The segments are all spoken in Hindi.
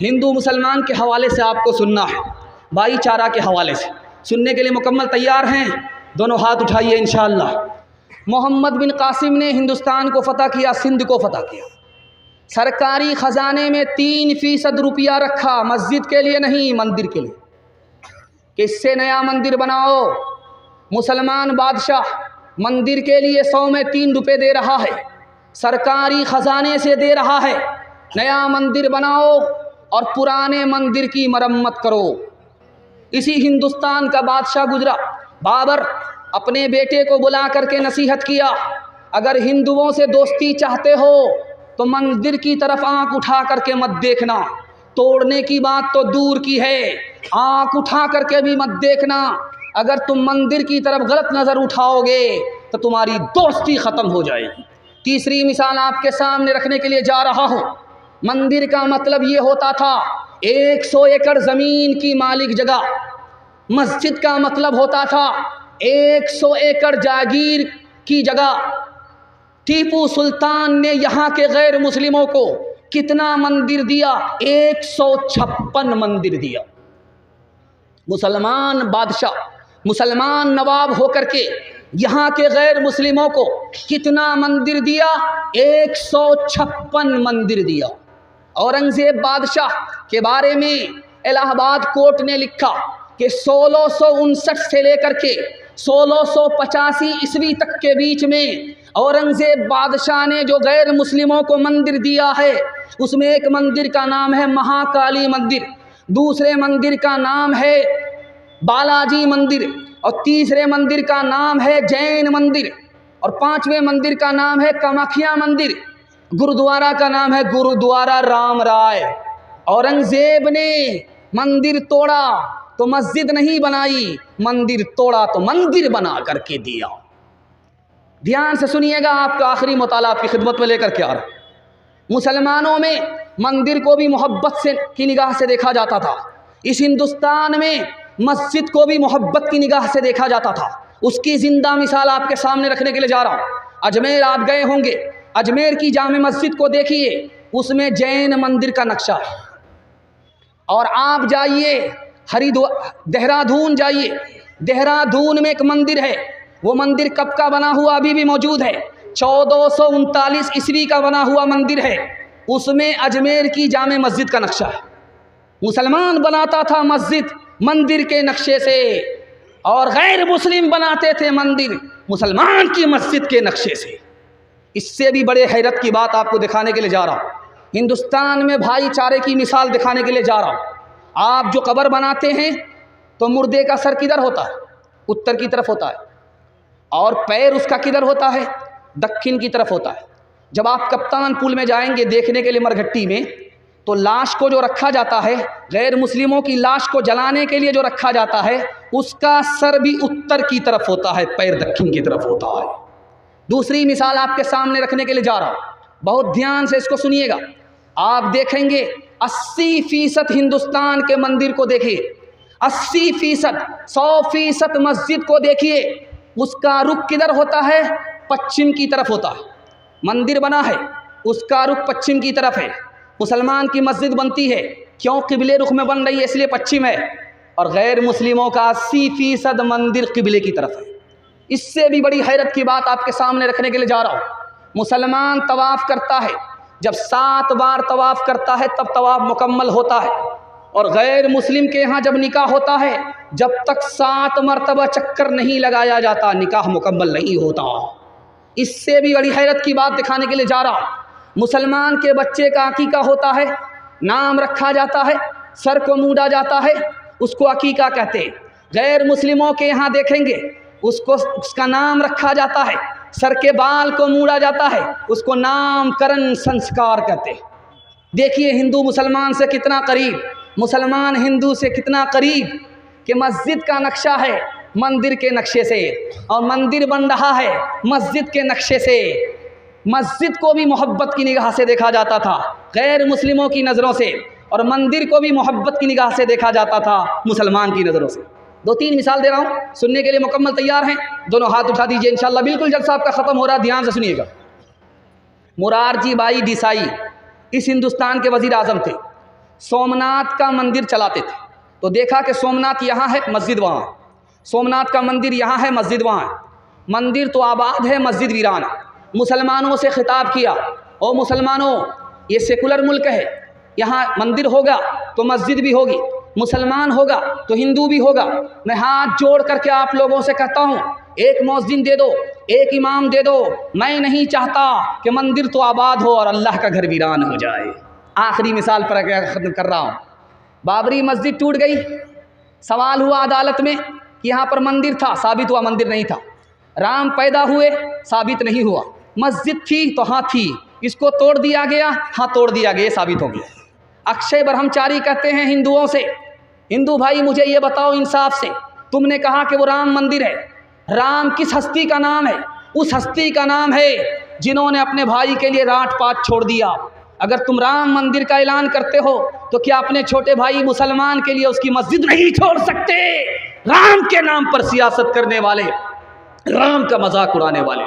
हिंदू मुसलमान के हवाले से आपको सुनना है, भाईचारा के हवाले से सुनने के लिए मुकम्मल तैयार हैं? दोनों हाथ उठाइए इंशाअल्लाह। मोहम्मद बिन कासिम ने हिंदुस्तान को फ़तह किया, सिंध को फ़तह किया। सरकारी ख़जाने में 3% रुपया रखा, मस्जिद के लिए नहीं, मंदिर के लिए। किससे नया मंदिर बनाओ? मुसलमान बादशाह मंदिर के लिए 100 में 3 रुपये दे रहा है, सरकारी ख़जाने से दे रहा है। नया मंदिर बनाओ और पुराने मंदिर की मरम्मत करो। इसी हिंदुस्तान का बादशाह गुजरा, बाबर, अपने बेटे को बुला करके नसीहत किया, अगर हिंदुओं से दोस्ती चाहते हो तो मंदिर की तरफ आंख उठा करके मत देखना, तोड़ने की बात तो दूर की है, आंख उठा करके भी मत देखना। अगर तुम मंदिर की तरफ गलत नज़र उठाओगे तो तुम्हारी दोस्ती ख़त्म हो जाएगी। तीसरी मिसाल आपके सामने रखने के लिए जा रहा हूँ। मंदिर का मतलब ये होता था 100 एकड़ ज़मीन की मालिक जगह। मस्जिद का मतलब होता था 100 एकड़ जागीर की जगह। टीपू सुल्तान ने यहाँ के गैर मुस्लिमों को कितना मंदिर दिया? 156 मंदिर दिया। मुसलमान बादशाह, मुसलमान नवाब होकर के यहाँ के गैर मुस्लिमों को कितना मंदिर दिया? 156 मंदिर दिया। औरंगज़ेब बादशाह के बारे में इलाहाबाद कोर्ट ने लिखा कि 1659 से लेकर के 1685 ईस्वी तक के बीच में औरंगज़ेब बादशाह ने जो गैर मुस्लिमों को मंदिर दिया है, उसमें एक मंदिर का नाम है महाकाली मंदिर, दूसरे मंदिर का नाम है बालाजी मंदिर, और तीसरे मंदिर का नाम है जैन मंदिर, और पांचवें मंदिर का नाम है कामाख्या मंदिर। गुरुद्वारा का नाम है गुरुद्वारा राम राय। औरंगज़ेब ने मंदिर तोड़ा तो मस्जिद नहीं बनाई, मंदिर तोड़ा तो मंदिर बना करके दिया। ध्यान से सुनिएगा, आपका आखिरी मुताला आपकी खिदमत में लेकर के आ रहा। मुसलमानों में मंदिर को भी मोहब्बत से की निगाह से देखा जाता था। इस हिंदुस्तान में मस्जिद को भी मोहब्बत की निगाह से देखा जाता था। उसकी ज़िंदा मिसाल आपके सामने रखने के लिए जा रहा हूँ। अजमेर आप गए होंगे, अजमेर की जामे मस्जिद को देखिए, उसमें जैन मंदिर का नक्शा है। और आप जाइए देहरादून जाइए, देहरादून में एक मंदिर है, वो मंदिर कब का बना हुआ अभी भी मौजूद है, 1439 ईस्वी का बना हुआ मंदिर है। उसमें अजमेर की जामे मस्जिद का नक्शा है। मुसलमान बनाता था मस्जिद मंदिर के नक्शे से, और गैर मुस्लिम बनाते थे मंदिर मुसलमान की मस्जिद के नक्शे से। इससे भी बड़े हैरत की बात आपको दिखाने के लिए जा रहा हूँ। हिंदुस्तान में भाईचारे की मिसाल दिखाने के लिए जा रहा हूँ। आप जो कब्र बनाते हैं तो मुर्दे का सर किधर होता है? उत्तर की तरफ होता है, और पैर उसका किधर होता है? दक्षिण की तरफ होता है। जब आप कप्तान पुल में जाएंगे देखने के लिए मरघट्टी में, तो लाश को जो रखा जाता है, गैर मुस्लिमों की लाश को जलाने के लिए जो रखा जाता है, उसका सर भी उत्तर की तरफ होता है, पैर दक्षिण की तरफ होता है। दूसरी मिसाल आपके सामने रखने के लिए जा रहा हूँ, बहुत ध्यान से इसको सुनिएगा। आप देखेंगे 80% हिंदुस्तान के मंदिर को देखिए, 80%, 100% मस्जिद को देखिए, उसका रुख किधर होता है? पश्चिम की तरफ होता है। मंदिर बना है, उसका रुख पश्चिम की तरफ है। मुसलमान की मस्जिद बनती है, क्यों? किबले रुख में बन रही है, इसलिए पश्चिम है। और गैर मुस्लिमों का 80% मंदिर किबले की तरफ है। इससे भी बड़ी हैरत की बात आपके सामने रखने के लिए जा रहा हूँ। मुसलमान तवाफ़ करता है, जब 7 बार तवाफ़ करता है तब तवाफ़ मुकम्मल होता है। और गैर मुस्लिम के यहाँ जब निकाह होता है, जब तक 7 मरतबा चक्कर नहीं लगाया जाता, निकाह मुकम्मल नहीं होता। इससे भी बड़ी हैरत की बात दिखाने के लिए जा रहा हूँ। मुसलमान के बच्चे का अकीका होता है, नाम रखा जाता है, सर को मूड़ा जाता है, उसको अकीका कहते हैं। गैर मुस्लिमों के यहाँ देखेंगे, उसका नाम रखा जाता है, सर के बाल को मूड़ा जाता है, उसको नामकरण संस्कार कहते हैं। देखिए हिंदू मुसलमान से कितना करीब, मुसलमान हिंदू से कितना करीब, कि मस्जिद का नक्शा है मंदिर के नक्शे से, और मंदिर बन रहा है मस्जिद के नक्शे से। मस्जिद को भी मोहब्बत की निगाह से देखा जाता था गैर मुस्लिमों की नज़रों से, और मंदिर को भी मोहब्बत की निगाह से देखा जाता था मुसलमान की नज़रों से। 2-3 मिसाल दे रहा हूँ, सुनने के लिए मुकम्मल तैयार हैं? दोनों हाथ उठा दीजिए इंशाल्लाह। बिल्कुल जलसा आपका ख़त्म हो रहा है, ध्यान से सुनिएगा। मुरारजी भाई देसाई इस हिंदुस्तान के वज़ीर आज़म थे। सोमनाथ का मंदिर चलाते थे। तो देखा कि सोमनाथ यहाँ है, मस्जिद वहाँ, सोमनाथ का मंदिर यहाँ है, मस्जिद वहाँ है। मंदिर तो आबाद है, मस्जिद वीरान है। मुसलमानों से खिताब किया, ओ मुसलमानों, ये सेकुलर मुल्क है, यहाँ मंदिर होगा तो मस्जिद भी होगी, मुसलमान होगा तो हिंदू भी होगा। मैं हाथ जोड़ करके आप लोगों से कहता हूँ, एक मौज़िन दे दो, एक इमाम दे दो। मैं नहीं चाहता कि मंदिर तो आबाद हो और अल्लाह का घर वीरान हो जाए। आखिरी मिसाल पर ख़त्म कर रहा हूँ। बाबरी मस्जिद टूट गई, सवाल हुआ अदालत में कि यहाँ पर मंदिर था, साबित हुआ मंदिर नहीं था। राम पैदा हुए, साबित नहीं हुआ। मस्जिद थी तो हाँ थी, इसको तोड़ दिया गया, हाँ तोड़ दिया गया, साबित हो गया। अक्षय ब्रह्मचारी कहते हैं हिंदुओं से, हिंदू भाई मुझे ये बताओ इंसाफ से, तुमने कहा कि वो राम मंदिर है, राम किस हस्ती का नाम है? उस हस्ती का नाम है जिन्होंने अपने भाई के लिए राट पाट छोड़ दिया। अगर तुम राम मंदिर का ऐलान करते हो तो क्या अपने छोटे भाई मुसलमान के लिए उसकी मस्जिद नहीं छोड़ सकते? राम के नाम पर सियासत करने वाले, राम का मजाक उड़ाने वाले।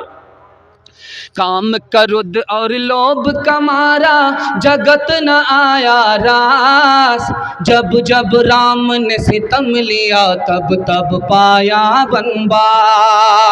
काम क्रोध और लोभ का मारा जगत न आया रास, जब जब राम ने सितम लिया तब तब पाया वनवास।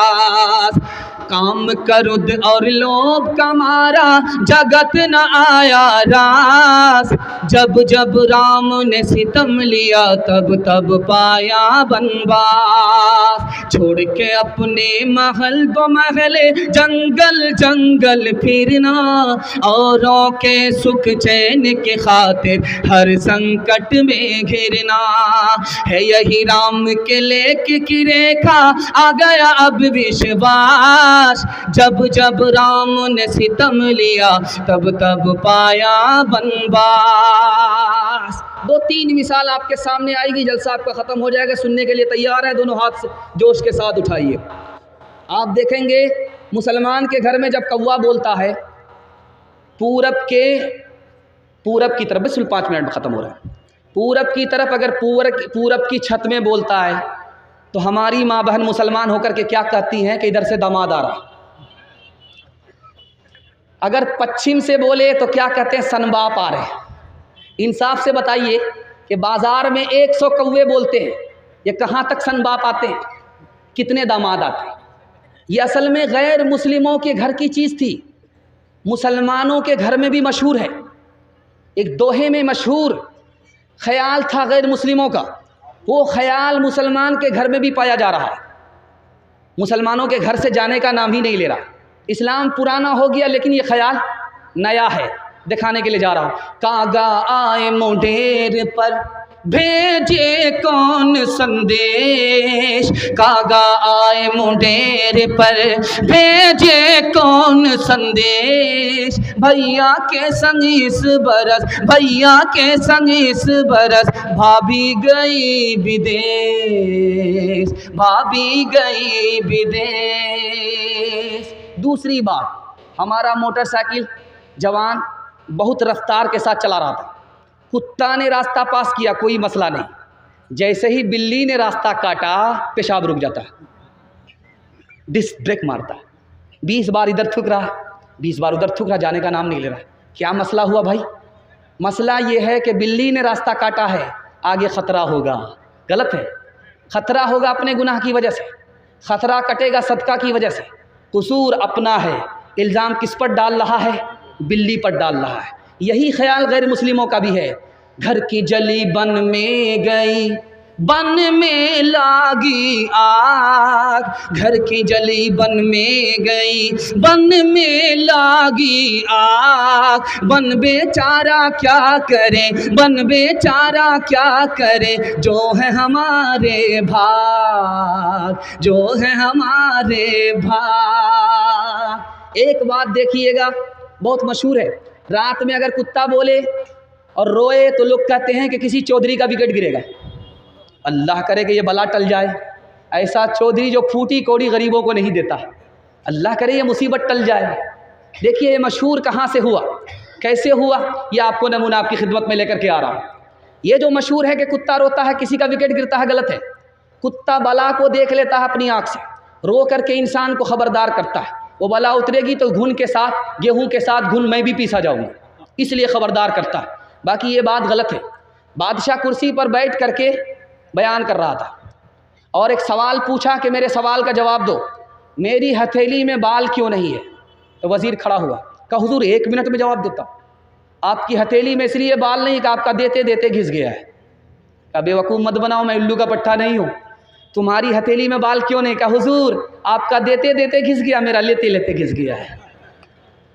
काम क्रोध और लोभ का मारा जगत न आया रास, जब जब राम ने सितम लिया तब तब पाया वनवास। छोड़ के अपने महल ब महले जंगल जंगल फिरना, औरों के सुख चैन के खातिर हर संकट में घिरना है। यही राम के लेख की रेखा आ गया अब विश्वास, जब जब राम ने सितम लिया तब तब पाया वनवास। दो तीन मिसाल आपके सामने आएगी, जलसा आपका ख़त्म हो जाएगा। सुनने के लिए तैयार है? दोनों हाथ से जोश के साथ उठाइए। आप देखेंगे मुसलमान के घर में जब कौवा बोलता है, पूरब की तरफ, बस 5 मिनट में ख़त्म हो रहा है, पूरब की तरफ अगर पूरब की छत में बोलता है तो हमारी माँ बहन मुसलमान होकर के क्या कहती हैं कि इधर से दामाद आ रहा। अगर पश्चिम से बोले तो क्या कहते हैं? सनबाप आ रहे। इंसाफ से बताइए कि बाज़ार में 100 कौवे बोलते हैं, ये कहाँ तक सनबाप आते हैं? कितने दामाद आते हैं? ये असल में गैर मुस्लिमों के घर की चीज़ थी, मुसलमानों के घर में भी मशहूर है। एक दोहे में मशहूर ख्याल था गैर मुस्लिमों का, वो ख्याल मुसलमान के घर में भी पाया जा रहा है। मुसलमानों के घर से जाने का नाम ही नहीं ले रहा। इस्लाम पुराना हो गया लेकिन ये ख्याल नया है, दिखाने के लिए जा रहा हूँ। कागा आए मुंडेर पर भेजे कौन संदेश, कागा आए मुंडेर पर भेजे कौन संदेश। भैया के संग इस बरस, भैया के संग इस बरस भाभी गई विदेश, भाभी गई विदेश। दूसरी बात, हमारा मोटरसाइकिल जवान बहुत रफ्तार के साथ चला रहा था, कुत्ता ने रास्ता पास किया, कोई मसला नहीं, जैसे ही बिल्ली ने रास्ता काटा पेशाब रुक जाता है, डिस्क ब्रेक मारता है, 20 बार इधर थूक रहा है, 20 बार उधर थूक रहा, जाने का नाम नहीं ले रहा है। क्या मसला हुआ भाई? मसला ये है कि बिल्ली ने रास्ता काटा है, आगे ख़तरा होगा। गलत है, ख़तरा होगा अपने गुनाह की वजह से, ख़तरा कटेगा सदका की वजह से। कसूर अपना है, इल्ज़ाम किस पर डाल रहा है? बिल्ली पर डाल रहा है। यही ख्याल गैर मुस्लिमों का भी है। घर की जली बन में गई, बन में लागी आग, घर की जली बन में गई, बन में लागी आग। बन बेचारा क्या करे, बन बेचारा क्या करे, जो है हमारे भाग, जो है हमारे भाग। एक बात देखिएगा, बहुत मशहूर है, रात में अगर कुत्ता बोले और रोए तो लोग कहते हैं कि किसी चौधरी का विकेट गिरेगा। अल्लाह करे कि ये बला टल जाए, ऐसा चौधरी जो फूटी कौड़ी गरीबों को नहीं देता, अल्लाह करे ये मुसीबत टल जाए। देखिए ये मशहूर कहाँ से हुआ, कैसे हुआ, ये आपको नमूना आपकी खिदमत में लेकर के आ रहा हूँ। ये जो मशहूर है कि कुत्ता रोता है किसी का विकेट गिरता है, गलत है। कुत्ता बला को देख लेता है अपनी आँख से, रो करके इंसान को खबरदार करता है, वो बला उतरेगी तो घुन के साथ, गेहूं के साथ घुन मैं भी पीसा जाऊंगा, इसलिए खबरदार करता है। बाकी ये बात गलत है। बादशाह कुर्सी पर बैठ करके बयान कर रहा था और एक सवाल पूछा कि मेरे सवाल का जवाब दो, मेरी हथेली में बाल क्यों नहीं है? तो वज़ीर खड़ा हुआ, कहा हुजूर 1 मिनट में जवाब देता हूँ। आपकी हथेली में इसलिए बाल नहीं कि आपका देते देते घिस गया है। कहा बेवकूफ़ मत बनाओ, मैं उल्लू का पट्टा नहीं हूँ। तुम्हारी हथेली में बाल क्यों नहीं? कहा हुजूर आपका देते देते घिस गया, मेरा लेते लेते घिस गया है।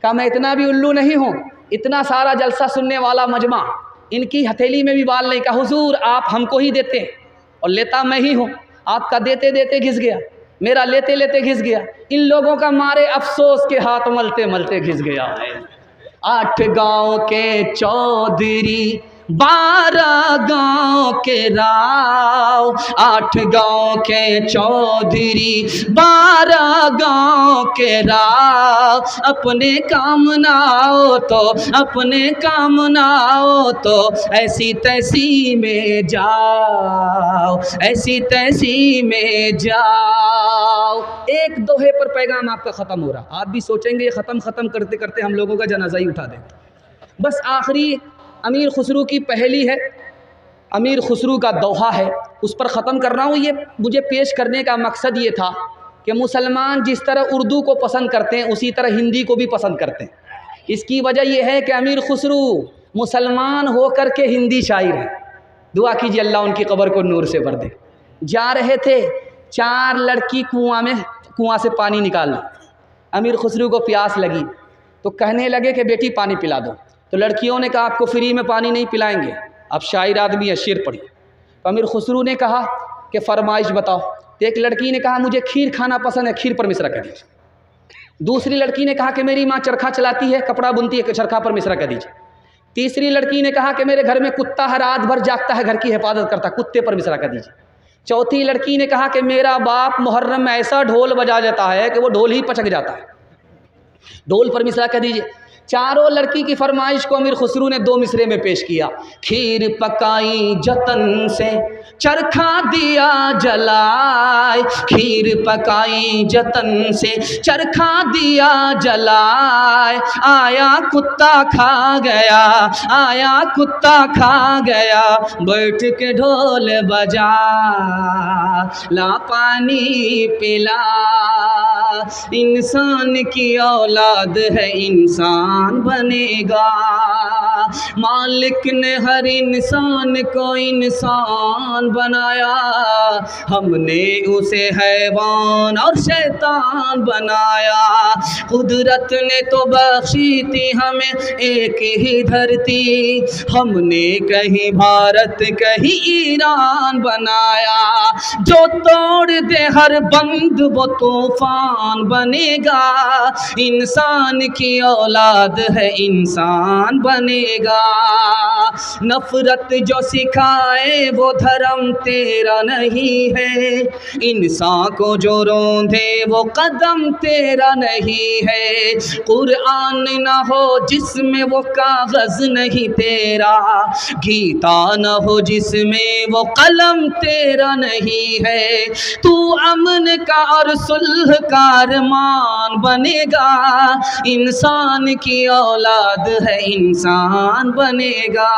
कहा मैं इतना भी उल्लू नहीं हूँ, इतना सारा जलसा सुनने वाला मजमा, इनकी हथेली में भी बाल नहीं। कहा हुजूर आप हमको ही देते हैं और लेता मैं ही हूँ, आपका देते देते घिस गया, मेरा लेते लेते घिस गया, इन लोगों का मारे अफसोस के हाथ मलते मलते घिस गया है। 8 गांव के चौधरी 12 गांव के राव, 8 गांव के चौधरी 12 गांव के राव, अपने काम ना हो तो अपने काम ना हो तो ऐसी तैसी में जाओ, ऐसी तैसी में जाओ। एक दोहे पर पैगाम आपका ख़त्म हो रहा। आप भी सोचेंगे ख़त्म करते करते हम लोगों का जनाजा ही उठा दें। बस आखिरी अमीर खुसरू की पहेली है, अमीर खुसरू का दोहा है, उस पर ख़त्म कर रहा हूँ। ये मुझे पेश करने का मकसद ये था कि मुसलमान जिस तरह उर्दू को पसंद करते हैं उसी तरह हिंदी को भी पसंद करते हैं। इसकी वजह यह है कि अमीर खुसरू मुसलमान होकर के हिंदी शायर है। दुआ कीजिए अल्लाह उनकी कब्र को नूर से भर दे। जा रहे थे 4 लड़की कुआं से पानी निकाल ली। अमीर खुसरू को प्यास लगी तो कहने लगे कि बेटी पानी पिला दो। तो लड़कियों ने कहा आपको फ्री में पानी नहीं पिलाएंगे, आप शायर आदमी है, शेर पढ़िए। तो अमीर खुसरू ने कहा कि फरमाइश बताओ। तो एक लड़की ने कहा मुझे खीर खाना पसंद है, खीर पर मिश्रा कर दीजिए। दूसरी लड़की ने कहा कि मेरी माँ चरखा चलाती है, कपड़ा बुनती है, चरखा पर मिश्रा कर दीजिए। तीसरी लड़की ने कहा कि मेरे घर में कुत्ता है, रात भर जागता है, घर की हिफाजत करता है, कुत्ते पर मिश्रा कर दीजिए। चौथी लड़की ने कहा कि मेरा बाप मुहर्रम में ऐसा ढोल बजा जाता है कि वो ढोल ही पचक जाता है, ढोल पर मिश्रा कर दीजिए। चारों लड़की की फरमाइश को अमीर खुसरू ने 2 मिसरे में पेश किया। खीर पकाई जतन से चरखा दिया जलाए, खीर पकाई जतन से चरखा दिया जलाए, आया कुत्ता खा गया, आया कुत्ता खा गया, बैठ के ढोल बजा ला पानी पिला। इंसान की औलाद है इंसान बनेगा, मालिक ने हर इंसान को इंसान बनाया, हमने उसे हैवान और शैतान बनाया। कुदरत ने तो बख्शी थी हमें एक ही धरती, हमने कहीं भारत कहीं ईरान बनाया। जो तोड़ दे हर बंद वो तूफान बनेगा, इंसान की औलाद है इंसान बनेगा। नफरत जो सिखाए वो धर्म तेरा नहीं है, इंसान को जो रोंदे वो कदम तेरा नहीं है। कुरान ना हो जिसमें वो कागज नहीं तेरा, गीता न हो जिसमें वो कलम तेरा नहीं है। तू अमन का और सुलह का अरमान बनेगा, इंसान की औलाद है इंसान बनेगा।